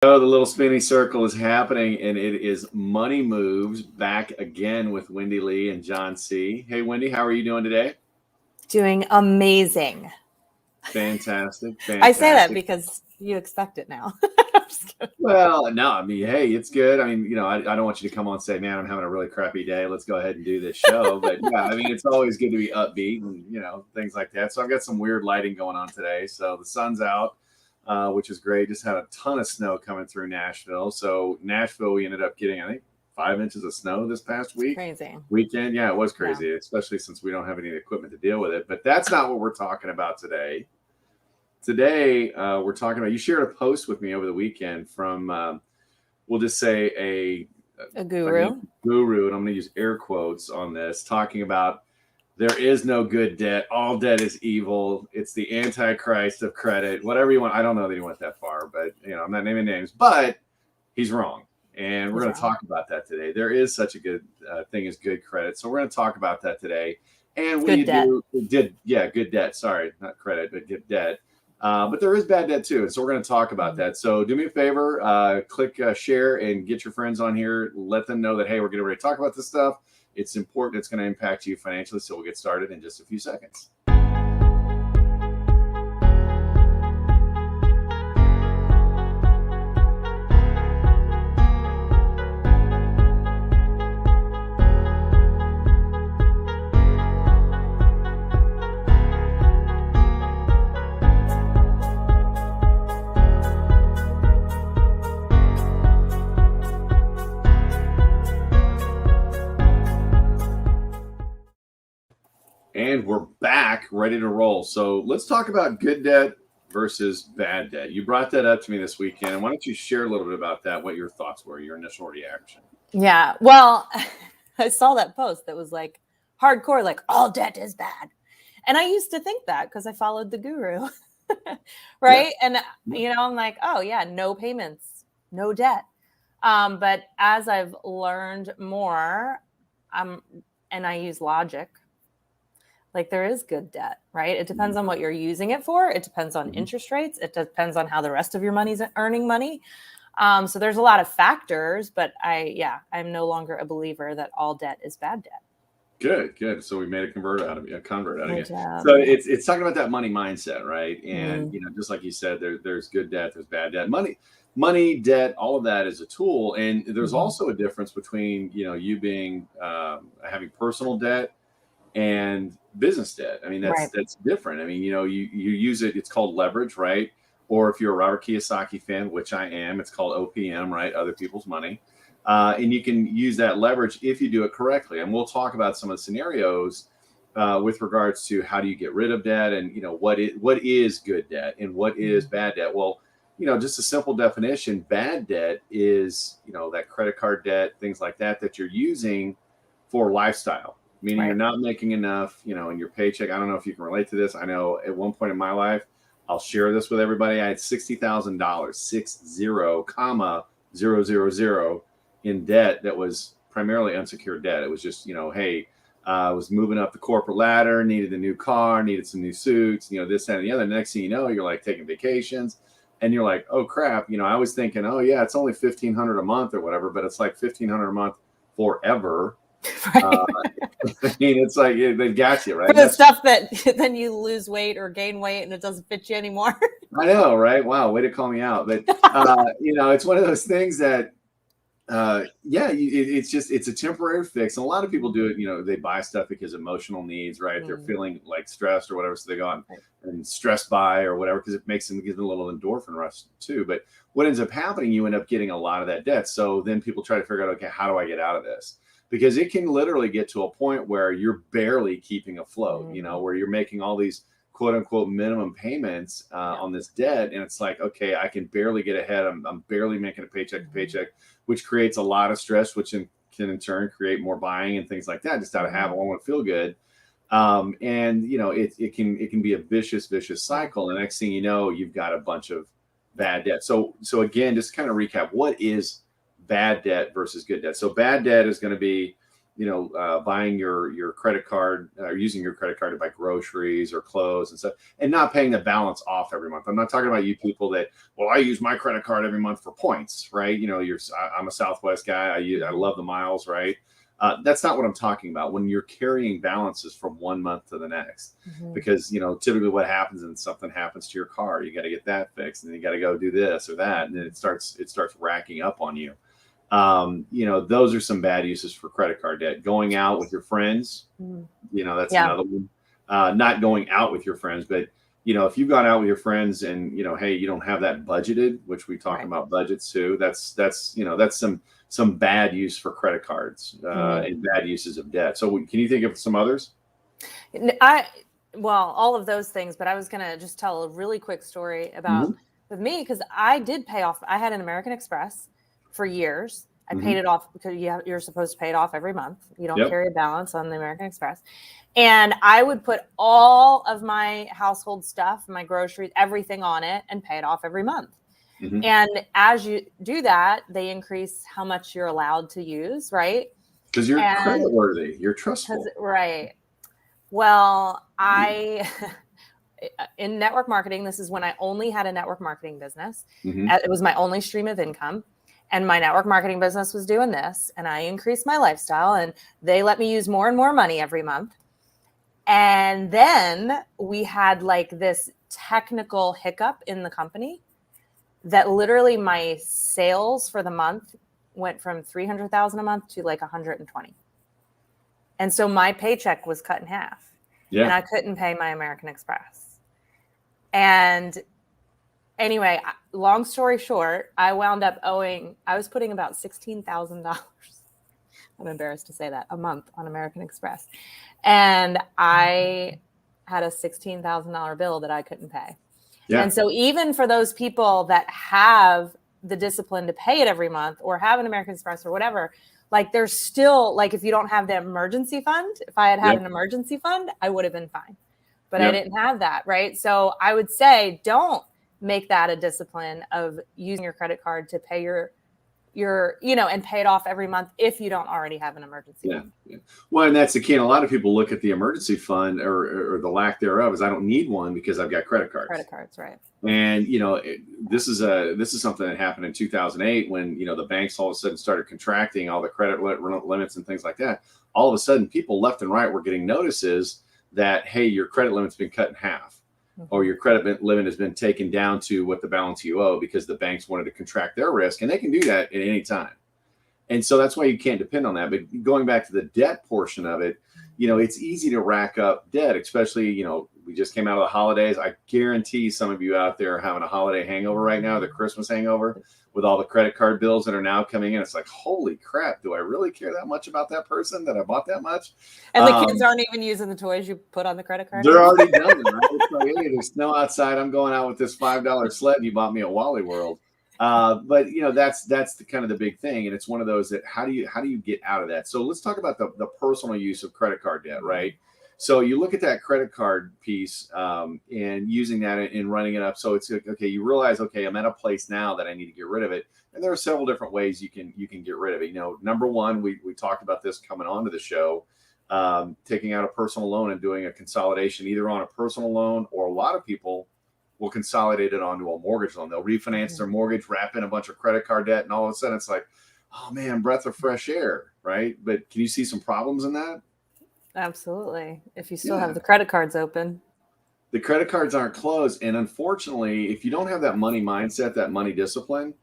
Oh, the little spinning circle is happening, and it is Money Moves back again with Wendy Lee and John C. Hey, Wendy, how are you doing today? Doing amazing. Fantastic, I say that fantastic. because you expect it now. Well, no, I mean, hey, it's good. I mean, I don't want you to come on and say, man, I'm having a really crappy day. Let's go ahead and do this show. But yeah, I mean, it's always good to be upbeat and, things like that. So I've got some weird lighting going on today. So the sun's out, which is great. Just had a ton of snow coming through Nashville. So Nashville, we ended up getting, I think, 5 inches of snow this past weekend. Yeah, it was crazy, especially since we don't have any equipment to deal with it. But that's not what we're talking about today. Today, we're talking about, you shared a post with me over the weekend from, we'll just say a guru. And I'm going to use air quotes on this, talking about there is no good debt. All debt is evil. It's the antichrist of credit, whatever you want. I don't know that he went that far, but I'm not naming names, but he's wrong. And we're going to talk about that today. There is such a good thing as good credit. So we're going to talk about that today. And when good debt. Sorry, not credit, but good debt. But there is bad debt too. And so we're going to talk about that. So do me a favor, click share and get your friends on here. Let them know that, hey, we're getting ready to talk about this stuff. It's important. It's going to impact you financially. So we'll get started in just a few seconds. And we're back, ready to roll. So let's talk about good debt versus bad debt. You brought that up to me this weekend. And why don't you share a little bit about that, what your thoughts were, your initial reaction? Yeah, well, I saw that post that was like hardcore, like all debt is bad. And I used to think that because I followed the guru, right? Yeah. And, I'm like, oh, yeah, no payments, no debt. But as I've learned more, and I use logic, like there is good debt, right? It depends on what you're using it for. It depends on interest rates. It depends on how the rest of your money's earning money. So there's a lot of factors, but I'm no longer a believer that all debt is bad debt. Good. So we made a convert out of you. So it's talking about that money mindset, right? And just like you said, there's good debt, there's bad debt. Money, debt, all of that is a tool. And there's also a difference between you being having personal debt and business debt. I mean, that's different. I mean, you use it, it's called leverage, right? Or if you're a Robert Kiyosaki fan, which I am, it's called OPM, right? Other people's money. And you can use that leverage if you do it correctly. And we'll talk about some of the scenarios with regards to how do you get rid of debt and, what is good debt and what is bad debt. Well, just a simple definition, bad debt is, that credit card debt, things like that you're using for lifestyle. Meaning you're not making enough, in your paycheck. I don't know if you can relate to this. I know at one point in my life, I'll share this with everybody. I had $60,000, 60,000 in debt that was primarily unsecured debt. It was just, hey, I was moving up the corporate ladder, needed a new car, needed some new suits, this, that, and the other. Next thing you know, you're like taking vacations and you're like, oh crap. I was thinking, oh yeah, it's only $1,500 a month or whatever, but it's like $1,500 a month forever. I mean, it's like they've got you, right? For the stuff that then you lose weight or gain weight and it doesn't fit you anymore. I know, right? Wow, way to call me out. But it's one of those things that it's a temporary fix. And a lot of people do it, they buy stuff because emotional needs, right? They're feeling like stressed or whatever, so they go on and stress buy or whatever because it gives them a little endorphin rush too. But what ends up happening, you end up getting a lot of that debt. So then people try to figure out, okay, how do I get out of this? Because it can literally get to a point where you're barely keeping afloat, where you're making all these quote unquote minimum payments on this debt. And it's like, okay, I can barely get ahead. I'm barely making a paycheck to paycheck, which creates a lot of stress, which can in turn create more buying and things like that, just out of habit. I want to feel good. It can be a vicious cycle. And the next thing you know, you've got a bunch of bad debt. So again, just kind of recap, what is bad debt versus good debt? So bad debt is going to be, buying your credit card or using your credit card to buy groceries or clothes and stuff, and not paying the balance off every month. I'm not talking about you people that, well, I use my credit card every month for points, right? I'm a Southwest guy. I love the miles, right? That's not what I'm talking about. When you're carrying balances from one month to the next, because typically what happens is something happens to your car, you got to get that fixed, and then you got to go do this or that, and then it starts racking up on you. Those are some bad uses for credit card debt. Going out with your friends, that's another one. Not going out with your friends, but if you've gone out with your friends and hey, you don't have that budgeted, which we talk about budgets too. That's some bad use for credit cards and bad uses of debt. So can you think of some others? All of those things, but I was going to just tell a really quick story about with me, because I did pay off. I had an American Express for years. I paid it off because you're supposed to pay it off every month. You don't carry a balance on the American Express. And I would put all of my household stuff, my groceries, everything on it and pay it off every month. And as you do that, they increase how much you're allowed to use, right? Because you're creditworthy. You're trustful. Right. Well, in network marketing, this is when I only had a network marketing business. It was my only stream of income. And my network marketing business was doing this. And I increased my lifestyle. And they let me use more and more money every month. And then we had like this technical hiccup in the company that literally my sales for the month went from 300,000 a month to like 120. And so my paycheck was cut in half. And I couldn't pay my American Express. And anyway, long story short, I wound up owing, I was putting about $16,000. I'm embarrassed to say that, a month on American Express. And I had a $16,000 bill that I couldn't pay. And so even for those people that have the discipline to pay it every month or have an American Express or whatever, like there's still, like if you don't have the emergency fund, if I had an emergency fund, I would have been fine. But I didn't have that, right? So I would say don't make that a discipline of using your credit card to pay your and pay it off every month if you don't already have an emergency fund. Well, and that's the key. And a lot of people look at the emergency fund or the lack thereof as I don't need one because I've got credit cards. Credit cards, right. And, this is something that happened in 2008 when, the banks all of a sudden started contracting all the credit limits and things like that. All of a sudden, people left and right were getting notices that, hey, your credit limit's been cut in half. Or your credit limit has been taken down to what the balance you owe because the banks wanted to contract their risk, and they can do that at any time. And so that's why you can't depend on that. But going back to the debt portion of it, it's easy to rack up debt, especially, we just came out of the holidays. I guarantee some of you out there are having a holiday hangover right now, the Christmas hangover, with all the credit card bills that are now coming in. It's like, holy crap, do I really care that much about that person that I bought that much? And the kids aren't even using the toys you put on the credit card? They're already done, right? It's like, hey, there's snow outside. I'm going out with this $5 sled you bought me at Wally World. But that's the kind of the big thing. And it's one of those that how do you get out of that? So let's talk about the personal use of credit card debt, right? So you look at that credit card piece and using that and running it up. So it's okay. You realize, okay, I'm at a place now that I need to get rid of it. And there are several different ways you can get rid of it. Number one, we talked about this coming onto the show, taking out a personal loan and doing a consolidation, either on a personal loan or a lot of people will consolidate it onto a mortgage loan. They'll refinance their mortgage, wrap in a bunch of credit card debt, and all of a sudden it's like, oh man, breath of fresh air, right? But can you see some problems in that? Absolutely. If you still have the credit cards open. The credit cards aren't closed. And unfortunately, if you don't have that money mindset, that money discipline,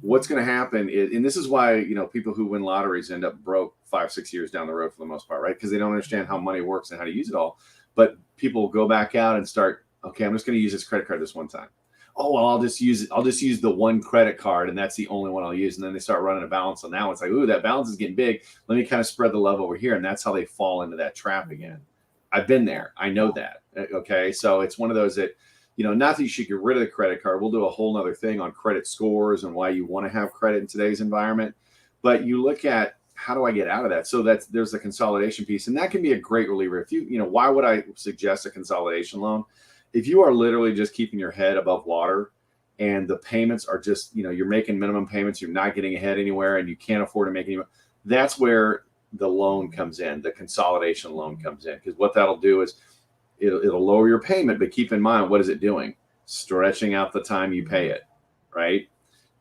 what's going to happen is, and this is why, people who win lotteries end up broke 5-6 years down the road for the most part, right? Because they don't understand how money works and how to use it all. But people go back out and start, okay, I'm just going to use this credit card this one time. Oh, well, I'll just use the one credit card and that's the only one I'll use. And then they start running a balance on that one. It's like, ooh, that balance is getting big. Let me kind of spread the love over here. And that's how they fall into that trap again. I've been there. I know that. Okay. So it's one of those that, not that you should get rid of the credit card. We'll do a whole nother thing on credit scores and why you want to have credit in today's environment. But you look at, how do I get out of that? So there's the consolidation piece. And that can be a great reliever. If why would I suggest a consolidation loan? If you are literally just keeping your head above water and the payments are just, you're making minimum payments, you're not getting ahead anywhere and you can't afford to make any, that's where the loan comes in, the consolidation loan comes in, because what that'll do is it'll lower your payment, but keep in mind, what is it doing? Stretching out the time you pay it, right?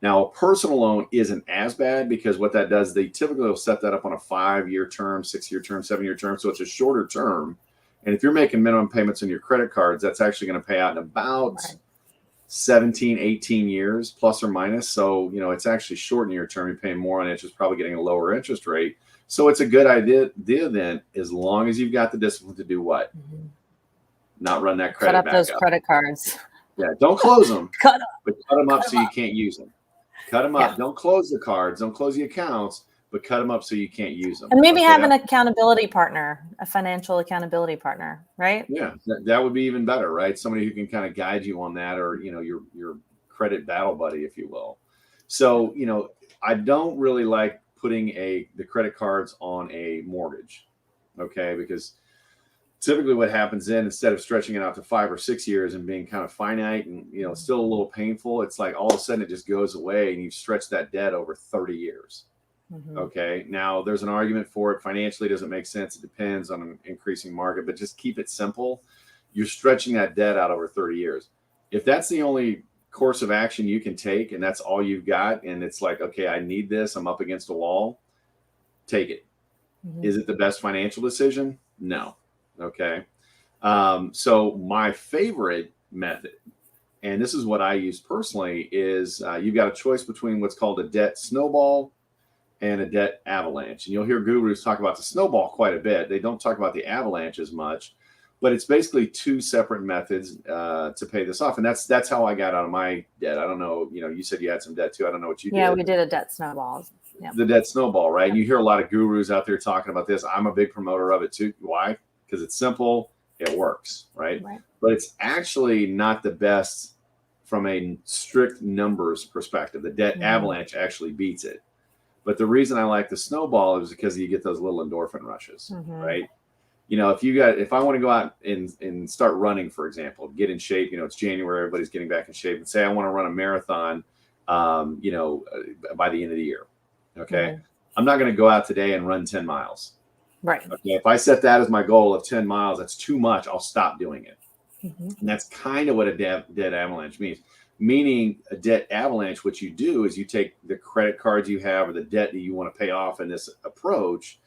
Now, a personal loan isn't as bad, because what that does, they typically will set that up on a 5-year term, 6-year term, 7-year term. So it's a shorter term. And if you're making minimum payments on your credit cards, that's actually going to pay out in about 17, 18 years, plus or minus. So, it's actually shortening your term. You're paying more on interest, probably getting a lower interest rate. So it's a good idea then, as long as you've got the discipline to do what? Not run that credit back up. Cut up those credit cards. Yeah, don't close them, but cut them up so you can't use them. Cut them up. Don't close the cards. Don't close the accounts, but cut them up so you can't use them. And maybe have an accountability partner, a financial accountability partner, right? Yeah, that would be even better, right? Somebody who can kind of guide you on that, or, your credit battle buddy, if you will. So, I don't really like putting the credit cards on a mortgage, okay? Because typically what happens then, instead of stretching it out to 5 or 6 years and being kind of finite and, still a little painful, it's like all of a sudden it just goes away and you've stretched that debt over 30 years. Okay. Now there's an argument for it. Financially, it doesn't make sense. It depends on an increasing market, but just keep it simple. You're stretching that debt out over 30 years. If that's the only course of action you can take and that's all you've got, and it's like, okay, I need this, I'm up against a wall, take it. Is it the best financial decision? No. Okay. So my favorite method, and this is what I use personally, is you've got a choice between what's called a debt snowball and a debt avalanche. And you'll hear gurus talk about the snowball quite a bit. They don't talk about the avalanche as much, but it's basically 2 separate methods to pay this off. And that's how I got out of my debt. I don't know, you said you had some debt too. I don't know what you did. Yeah, we did a debt snowball. Yep. The debt snowball, right? And you hear a lot of gurus out there talking about this. I'm a big promoter of it too. Why? Because it's simple, it works, right? But it's actually not the best from a strict numbers perspective. The debt avalanche actually beats it. But the reason I like the snowball is because you get those little endorphin rushes, right? If I want to go out and start running, for example, get in shape, it's January, everybody's getting back in shape, and say I want to run a marathon, by the end of the year. Okay. I'm not going to go out today and run 10 miles. Right. Okay. If I set that as my goal of 10 miles, that's too much. I'll stop doing it. And that's kind of what a debt avalanche means. Meaning a debt avalanche, what you do is you take the credit cards you have or the debt that you want to pay off in this approach,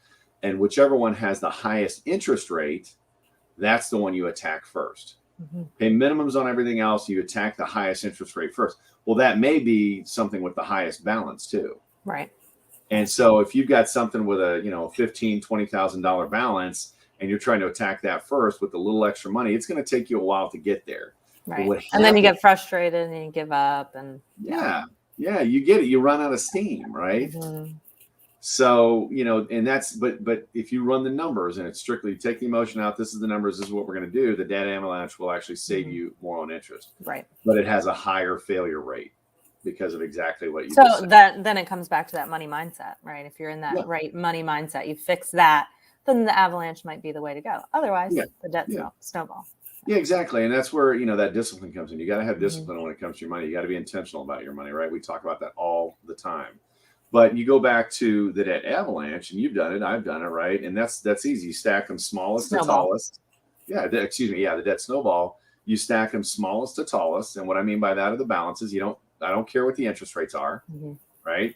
and whichever one has the highest interest rate, that's the one you attack first. Pay minimums on everything else. You attack the highest interest rate first. Well, that may be something with the highest balance too. Right. And so if you've got something with a, $15,000, $20,000 balance, and you're trying to attack that first with a little extra money, it's going to take you a while to get there. Right. And then you get frustrated and you give up. And you get it. You run out of steam, right? So, and that's, but if you run the numbers and it's strictly take the emotion out, this is the numbers, this is what we're going to do, the debt avalanche will actually save you more on interest. Right. But it has a higher failure rate because of exactly what you just said. Then it comes back to that money mindset, right? If you're in that right money mindset, you fix that, then the avalanche might be the way to go. Otherwise, the debt snowball. Yeah, exactly. And that's where, that discipline comes in. You got to have discipline when it comes to your money. You got to be intentional about your money, right? We talk about that all the time. But you go back to the debt avalanche, and you've done it, I've done it, right? And that's easy. You stack them smallest to tallest. Yeah, the debt snowball. You stack them smallest to tallest. And what I mean by that are the balances. I don't care what the interest rates are, right?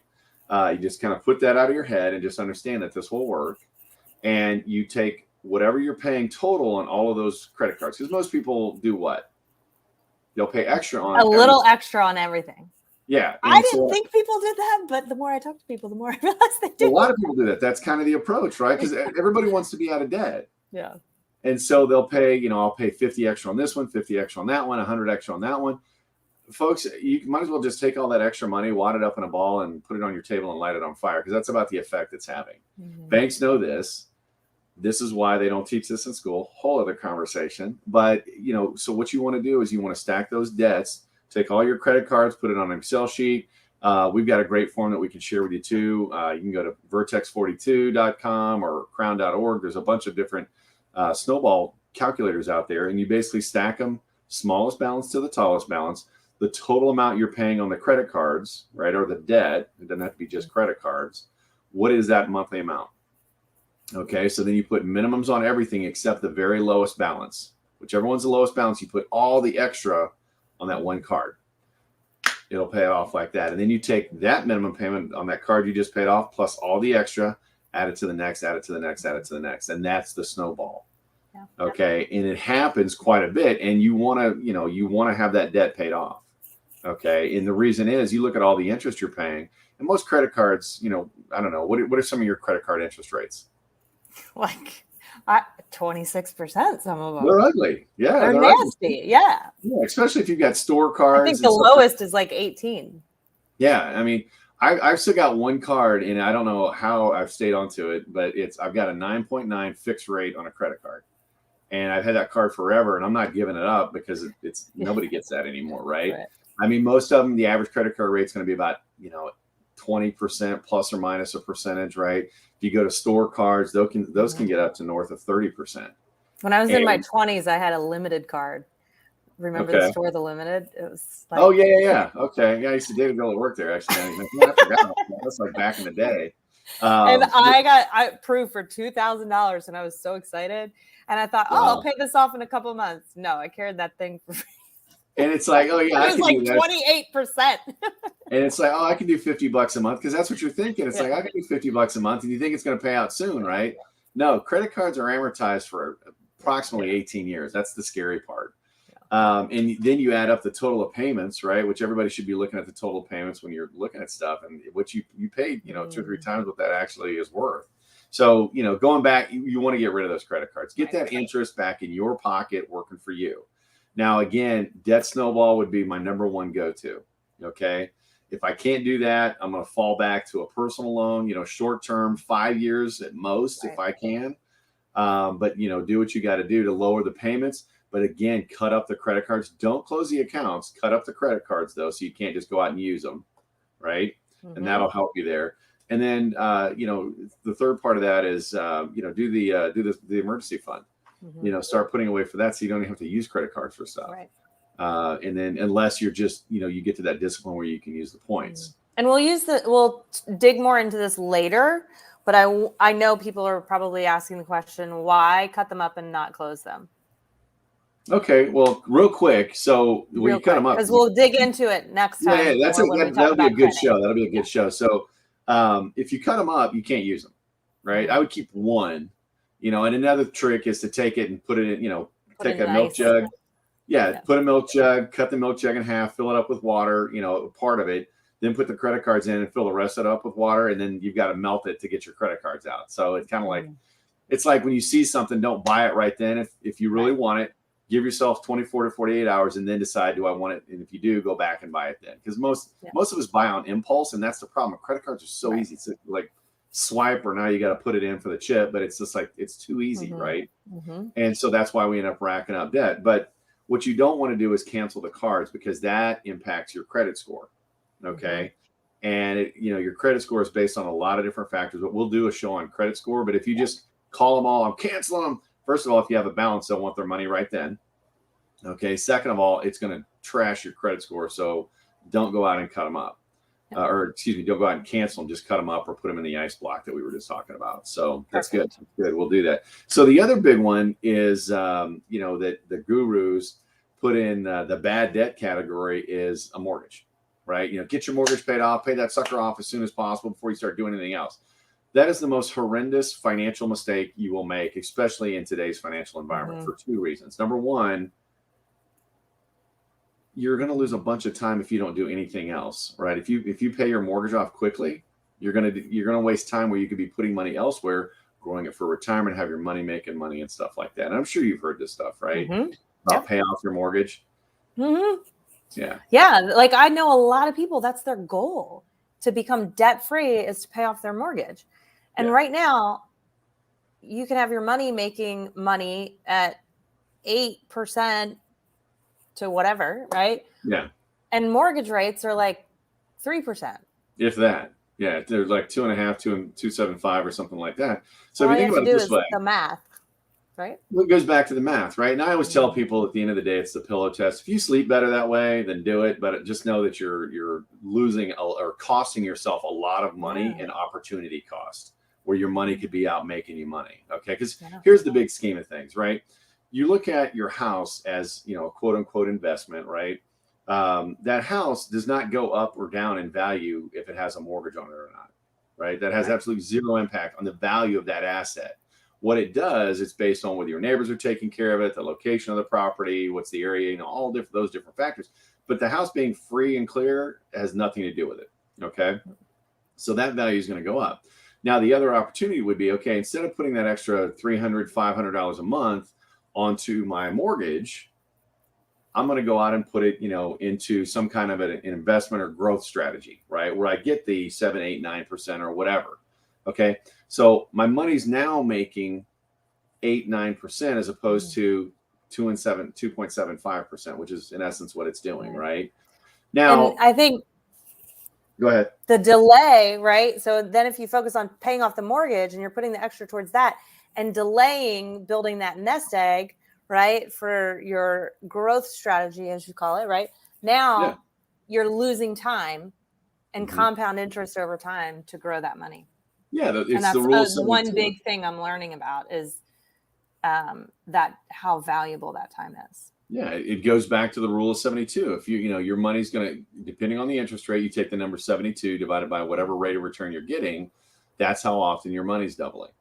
You just kind of put that out of your head and just understand that this will work. And you take whatever you're paying total on all of those credit cards. Because most people do what? They'll pay extra on little extra on everything. Yeah. I didn't think people did that, but the more I talk to people, the more I realize they do. A lot of people do that. That's kind of the approach, right? Because everybody wants to be out of debt. Yeah. And so they'll pay, I'll pay 50 extra on this one, 50 extra on that one, 100 extra on that one. Folks, you might as well just take all that extra money, wad it up in a ball, and put it on your table and light it on fire, because that's about the effect it's having. Banks know this. This is why they don't teach this in school. Whole other conversation. But, so what you want to do is you want to stack those debts, take all your credit cards, put it on an Excel sheet. We've got a great form that we can share with you too. You can go to vertex42.com or crown.org. There's a bunch of different snowball calculators out there, and you basically stack them, smallest balance to the tallest balance, the total amount you're paying on the credit cards, right, or the debt. It doesn't have to be just credit cards. What is that monthly amount? Okay, so then you put minimums on everything except the very lowest balance. Whichever one's the lowest balance, you put all the extra on that one card. It'll pay it off like that. And then you take that minimum payment on that card you just paid off plus all the extra, add it to the next, add it to the next, add it to the next. And that's the snowball. Yeah. Okay. And it happens quite a bit. And you want to have that debt paid off. Okay. And the reason is you look at all the interest you're paying. And most credit cards, I don't know, what are some of your credit card interest rates? Like 26%, some of them. They're ugly. Yeah. They're nasty. Ugly. Yeah. Especially if you've got store cards. I think the lowest is like 18. Yeah. I mean, I've still got one card and I don't know how I've stayed onto it, but I've got a 9.9 fixed rate on a credit card. And I've had that card forever and I'm not giving it up because it's nobody gets that anymore. Right. I mean, most of them, the average credit card rate is going to be about, 20% plus or minus a percentage, right? If you go to store cards, those can get up to north of 30%. When I was in my 20s, I had a limited card. Remember the store, The Limited? It was like, oh yeah. Okay, yeah, I used to date a girl that worked there. Actually, I forgot. That's like back in the day. And I got approved for $2,000, and I was so excited. And I thought, I'll pay this off in a couple of months. No, I carried that thing for free. And it's like, oh yeah, it was like 28%. And it's like, oh, I can do $50 a month because that's what you're thinking. It's like I can do $50 a month, and you think it's going to pay out soon, right? No, credit cards are amortized for approximately 18 years. That's the scary part. And then you add up the total of payments, right? Which everybody should be looking at the total payments when you're looking at stuff, and what you paid, 2 or 3 times what that actually is worth. So, going back, you want to get rid of those credit cards. Get that interest back in your pocket, working for you. Now, again, debt snowball would be my number one go-to. Okay. If I can't do that, I'm going to fall back to a personal loan, short term, 5 years at most, if I can. But, do what you got to do to lower the payments. But again, cut up the credit cards. Don't close the accounts. Cut up the credit cards, though, so you can't just go out and use them. Right. Mm-hmm. And that'll help you there. And then, the third part of that is, do the emergency fund. Mm-hmm. Start putting away for that, so you don't even have to use credit cards for stuff. Right. And then, unless you're just, you get to that discipline where you can use the points. And we'll dig more into this later. But I know people are probably asking the question, why cut them up and not close them? Okay, well, real quick. So when you cut them up, because we'll dig into it next time. Yeah, that'll be a good show. That'll be a good show. So if you cut them up, you can't use them, right? I would keep one. And another trick is to take it and put it in, take a milk jug. Yeah, put a milk jug, cut the milk jug in half, fill it up with water, part of it, then put the credit cards in and fill the rest of it up with water. And then you've got to melt it to get your credit cards out. So it's kind of like, it's like when you see something, don't buy it right then. If you really want it, give yourself 24 to 48 hours and then decide, do I want it? And if you do, go back and buy it then. Because most of us buy on impulse. And that's the problem. Credit cards are so easy. It's like swipe, or now you got to put it in for the chip, but it's just like, it's too easy, right? Mm-hmm. And so that's why we end up racking up debt. But what you don't want to do is cancel the cards, because that impacts your credit score. Okay. Mm-hmm. And your credit score is based on a lot of different factors, but we'll do a show on credit score. But if you just call them all, I'm canceling them. First of all, if you have a balance, they'll want their money right then. Okay. Second of all, it's going to trash your credit score. So don't go out and cut them up. Don't go out and cancel them. Just cut them up or put them in the ice block that we were just talking about. So that's good. Good. We'll do that. So the other big one is, that the gurus put in the bad debt category is a mortgage, right? Get your mortgage paid off, pay that sucker off as soon as possible before you start doing anything else. That is the most horrendous financial mistake you will make, especially in today's financial environment, for 2 reasons. Number one, you're going to lose a bunch of time if you don't do anything else, right? If you pay your mortgage off quickly, you're going to waste time where you could be putting money elsewhere, growing it for retirement, have your money making money and stuff like that. And I'm sure you've heard this stuff, right? Mm-hmm. About pay off your mortgage. Mm-hmm. Yeah. Yeah. Like I know a lot of people, that's their goal, to become debt free, is to pay off their mortgage. And right now you can have your money making money at 8% to whatever, right? Yeah. And mortgage rates are like 3%. If that. Yeah. They're like 2.5, 2.75 or something like that. So if you think about it this way, the math, right? Well, it goes back to the math, right? And I always tell people at the end of the day, it's the pillow test. If you sleep better that way, then do it. But just know that you're losing or costing yourself a lot of money and opportunity cost where your money could be out making you money. Okay. Because here's the big scheme of things, right? You look at your house as, a quote unquote investment, right? That house does not go up or down in value if it has a mortgage on it or not, right? That has absolutely zero impact on the value of that asset. What it does, it's based on whether your neighbors are taking care of it, the location of the property, what's the area, all those different factors. But the house being free and clear has nothing to do with it. Okay. So that value is going to go up. Now, the other opportunity would be, okay, instead of putting that extra $300, $500 a month onto my mortgage, I'm going to go out and put it, into some kind of an investment or growth strategy, right? Where I get the 7, 8, 9% or whatever. Okay. So my money's now making 8, 9% as opposed to 2.75%, which is in essence what it's doing, right? Now, and I think go ahead. The delay, right? So then if you focus on paying off the mortgage and you're putting the extra towards that and delaying building that nest egg, right, for your growth strategy, as you call it, right? Now you're losing time and compound interest over time to grow that money. Yeah, and that's the rule of 72. One big thing I'm learning about is that how valuable that time is. Yeah, it goes back to the rule of 72. If your money's going to, depending on the interest rate, you take the number 72 divided by whatever rate of return you're getting. That's how often your money's doubling.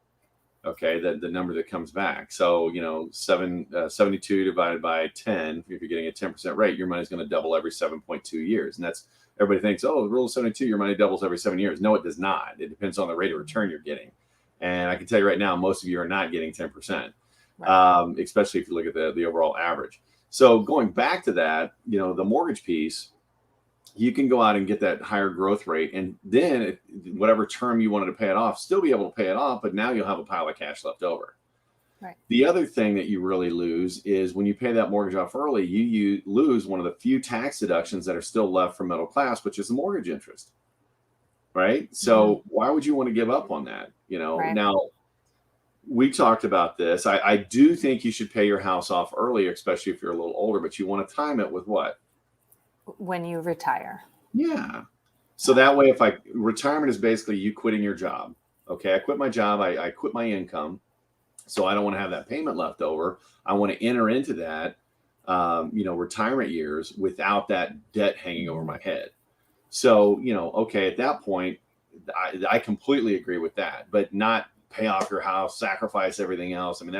Okay, the number that comes back. So 72 divided by 10. If you're getting a 10% rate, your money's going to double every 7.2 years, and that's everybody thinks, oh, the rule of 72, your money doubles every 7 years. No, it does not. It depends on the rate of return you're getting, and I can tell you right now, most of you are not getting 10%, especially if you look at the overall average. So going back to that, the mortgage piece, you can go out and get that higher growth rate. And then whatever term you wanted to pay it off, still be able to pay it off, but now you'll have a pile of cash left over. Right. The other thing that you really lose is when you pay that mortgage off early, you lose one of the few tax deductions that are still left for middle class, which is the mortgage interest. Right. So why would you want to give up on that? Now, we talked about this. I do think you should pay your house off early, especially if you're a little older, but you want to time it with what? When you retire. Yeah. So that way, retirement is basically you quitting your job. Okay. I quit my job. I quit my income. So I don't want to have that payment left over. I want to enter into that, retirement years without that debt hanging over my head. So, okay, at that point, I completely agree with that, but not pay off your house, sacrifice everything else. I mean,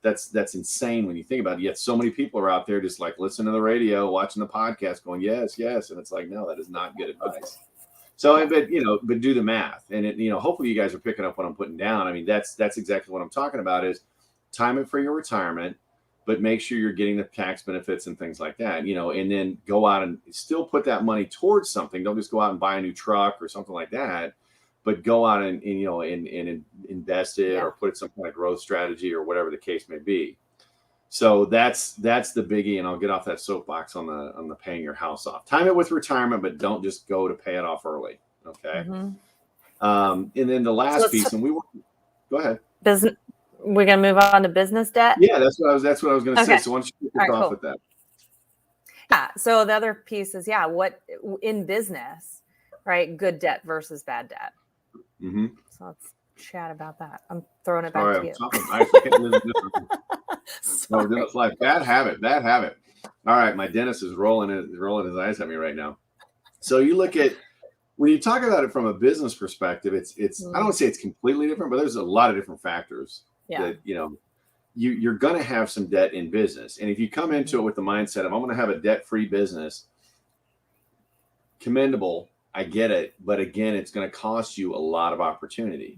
that's insane when you think about it. Yet so many people are out there just like listening to the radio, watching the podcast going, yes, yes. And it's like, no, that is not good advice. So, but do the math, and hopefully you guys are picking up what I'm putting down. I mean, that's exactly what I'm talking about is time it for your retirement, but make sure you're getting the tax benefits and things like that, and then go out and still put that money towards something. Don't just go out and buy a new truck or something like that, but go out and invest it or put it some kind of growth strategy or whatever the case may be. So that's the biggie, and I'll get off that soapbox on the paying your house off. Time it with retirement, but don't just go to pay it off early. Okay. And then the last piece, go ahead. Business. We're gonna move on to business debt. Yeah, that's what I was gonna say. So why don't you kick off with that? Yeah. So the other piece is what in business, right? Good debt versus bad debt. So let's chat about that. I'm throwing it back to you. Like bad habit. All right, my dentist is rolling his eyes at me right now. So you look at when you talk about it from a business perspective, it's I don't want to say it's completely different, but there's a lot of different factors that you're going to have some debt in business, and if you come into it with the mindset of I'm going to have a debt-free business, commendable. I get it, but again, it's going to cost you a lot of opportunity.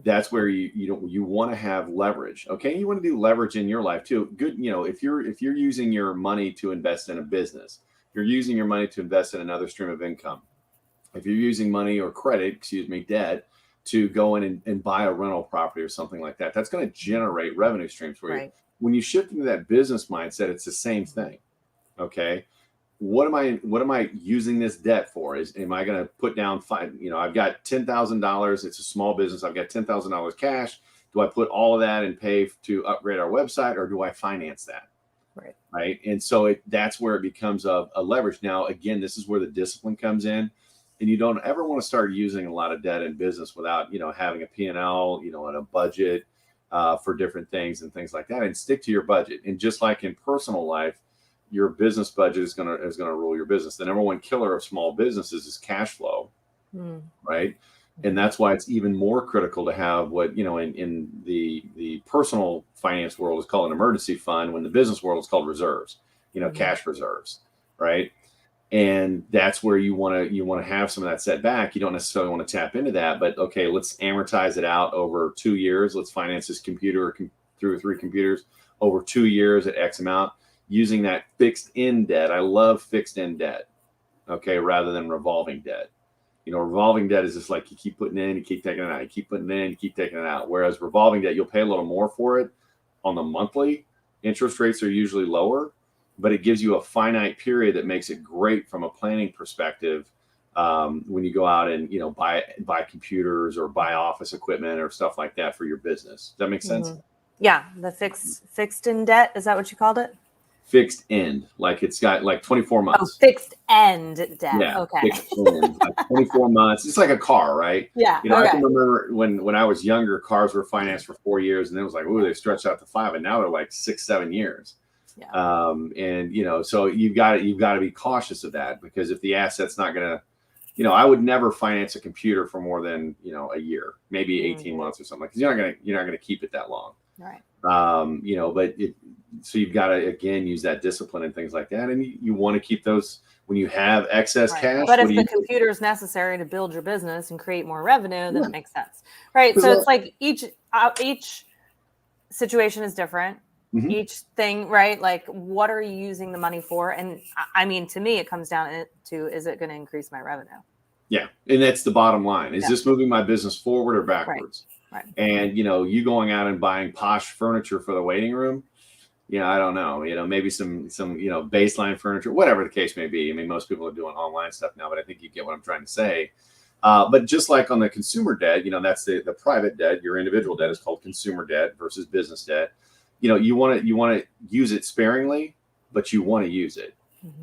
That's where you want to have leverage. Okay, you want to do leverage in your life too. Good, if you're using your money to invest in a business, you're using your money to invest in another stream of income. If you're using money or debt to go in and buy a rental property or something like that, that's going to generate revenue streams for you. When you shift into that business mindset, it's the same thing. Okay. What am I using this debt for? Am I going to put down I've got $10,000. It's a small business. I've got $10,000 cash. Do I put all of that and pay to upgrade our website, or do I finance that? Right. And so that's where it becomes a leverage. Now, again, this is where the discipline comes in, and you don't ever want to start using a lot of debt in business without, having a P&L, and a budget for different things and things like that, and stick to your budget. And just like in personal life, your business budget is gonna rule your business. The number one killer of small businesses is cash flow, right? And that's why it's even more critical to have what, in the personal finance world is called an emergency fund, when the business world is called reserves, cash reserves, right? And that's where you want to have some of that set back. You don't necessarily want to tap into that, but okay, let's amortize it out over 2 years. Let's finance this computer or 2 or 3 computers over 2 years at X amount, using that fixed end debt. I love fixed end debt, okay, rather than revolving debt. Revolving debt is just like you keep putting in, you keep taking it out, you keep putting in, you keep taking it out. Whereas revolving debt, you'll pay a little more for it on the monthly. Interest rates are usually lower, but it gives you a finite period that makes it great from a planning perspective when you go out and buy computers or buy office equipment or stuff like that for your business. Does that make sense? Yeah, the fixed in debt, is that what you called it? Fixed end, like it's got like 24 months. Oh, fixed end debt. Yeah, okay. Fixed end, like 24 months. It's like a car, right? Yeah. I can remember when I was younger, cars were financed for 4 years, and it was like, oh, they stretched out to 5, and now they're like 6-7 years. Yeah. So you've got to be cautious of that, because if the asset's not going to, I would never finance a computer for more than a year, maybe 18 months or something, because you're not gonna keep it that long. Right. So you've got to, again, use that discipline and things like that. And you want to keep those when you have excess cash. But if the computer is necessary to build your business and create more revenue, then it makes sense. Right. So it's like each situation is different. Each thing, right? Like, what are you using the money for? And I mean, to me, it comes down to, is it going to increase my revenue? Yeah. And that's the bottom line. Is this moving my business forward or backwards? Right. And, you going out and buying posh furniture for the waiting room, I don't know, maybe some baseline furniture, whatever the case may be. I mean, most people are doing online stuff now, but I think you get what I'm trying to say. But just like on the consumer debt, that's the private debt. Your individual debt is called consumer debt versus business debt. You want to use it sparingly, but you want to use it.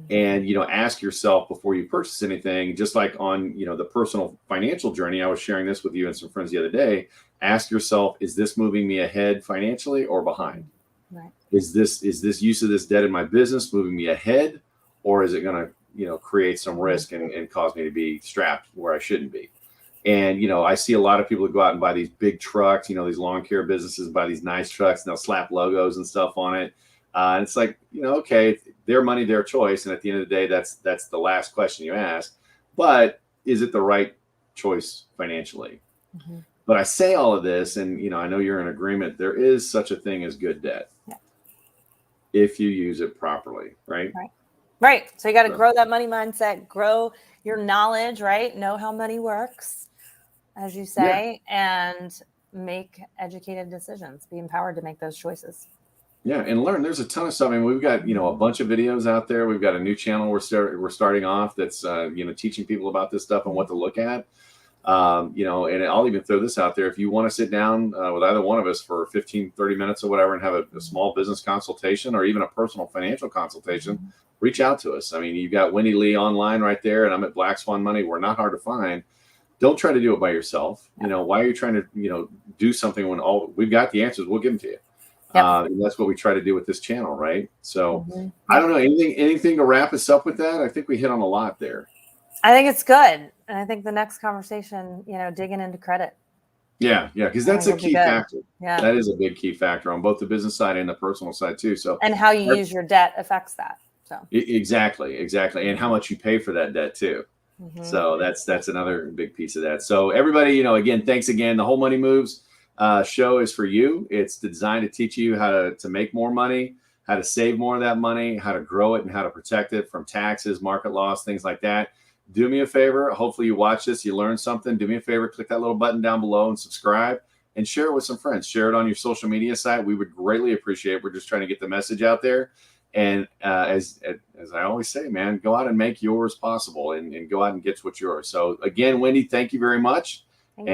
And, ask yourself before you purchase anything, just like on, the personal financial journey. I was sharing this with you and some friends the other day. Ask yourself, is this moving me ahead financially or behind? Right. Is this use of this debt in my business moving me ahead, or is it going to, create some risk and cause me to be strapped where I shouldn't be? And, I see a lot of people who go out and buy these big trucks, these lawn care businesses buy these nice trucks, and they'll slap logos and stuff on it. And it's like, okay, their money, their choice. And at the end of the day, that's the last question you ask. But is it the right choice financially? But I say all of this, and, I know you're in agreement. There is such a thing as good debt if you use it properly, right? Right. So you got to grow that money mindset, grow your knowledge, right? Know how money works, as you say, and make educated decisions. Be empowered to make those choices. Yeah, and learn. There's a ton of stuff. I mean, we've got a bunch of videos out there. We've got a new channel we're starting off that's teaching people about this stuff and what to look at. And I'll even throw this out there. If you want to sit down with either one of us for 15, 30 minutes or whatever and have a small business consultation or even a personal financial consultation, reach out to us. I mean, you've got Wendy Lee online right there, and I'm at Black Swan Money. We're not hard to find. Don't try to do it by yourself. Why are you trying to, do something when we've got the answers? We'll give them to you. And that's what we try to do with this channel, right? So I don't know, anything to wrap us up with that? I think we hit on a lot there. I think it's good. And I think the next conversation, digging into credit. Yeah, because that's a key factor. Yeah. That is a big key factor on both the business side and the personal side too. So and how you use your debt affects that. So exactly. And how much you pay for that debt too. So that's another big piece of that. So everybody, again, thanks again. The Whole Money Moves show is for you. It's designed to teach you how to make more money, how to save more of that money, how to grow it, and how to protect it from taxes, market loss, things like that. Do me a favor. Hopefully you watch this, you learn something. Do me a favor, click that little button down below and subscribe and share it with some friends. Share it on your social media site. We would greatly appreciate it. We're just trying to get the message out there. And as I always say, man, go out and make yours possible and go out and get what's yours. So again, Wendy, thank you very much. Thank you.